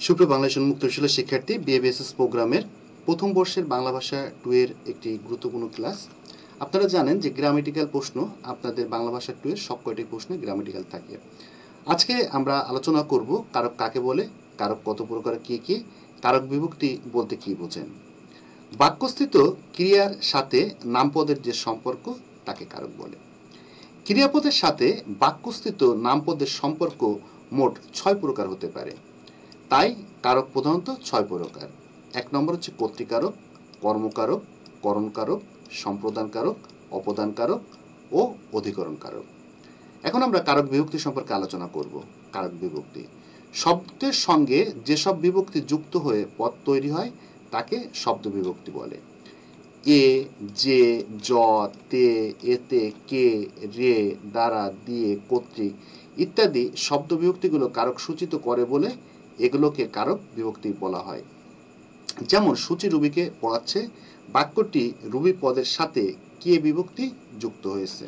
সুপ্রিয় বাংলাদেশ উন্মুক্ত বিশ্ববিদ্যালয়ের শিক্ষার্থী বিএবিএসএস প্রোগ্রামের প্রথম বর্ষের বাংলা ভাষা 2 এর একটি গুরুত্বপূর্ণ ক্লাস। আপনারা জানেন যে গ্রামেটিক্যাল প্রশ্ন আপনাদের বাংলা ভাষা 2 এর সবকয়টি প্রশ্নে গ্রামেটিক্যাল থাকে। আজকে আমরা আলোচনা করব কারক কাকে বলে, কারক কত প্রকার, কি কারক বিভক্তি বলতে কি বোঝেন। বাক্যস্থিত ক্রিয়ার সাথে নামপদের যে সম্পর্ক তাকে কারক বলে। ক্রিয়াপদের সাথে বাক্যস্থিত নামপদের সম্পর্ক মোট 6 প্রকার হতে পারে। তাই কারক প্রধানত 6 প্রকার। 1 নম্বর হচ্ছে কর্তৃকারক, কর্মকারক, করণকারক, সম্প্রদানকারক, অপদানকারক ও অধিকরণকারক। এখন আমরা কারক বিভক্তি সম্পর্কে আলোচনা করব। কারক বিভক্তি শব্দের সঙ্গে যেসব বিভক্তি যুক্ত হয়ে পদ তৈরি হয় তাকে শব্দ বিভক্তি বলে। এ, যে, য, তে, এতে, কে, রে, দ্বারা, দিয়ে, কর্তৃক ইত্যাদি শব্দ বিভক্তিগুলো কারক সূচিত করে বলে এগুলোকে কারক বিভক্তি বলা হয়। যেমন সূচি রুবিকে পড়াচ্ছে, বাক্যটি রুবি পদের সাথে কে বিভক্তি যুক্ত হয়েছে।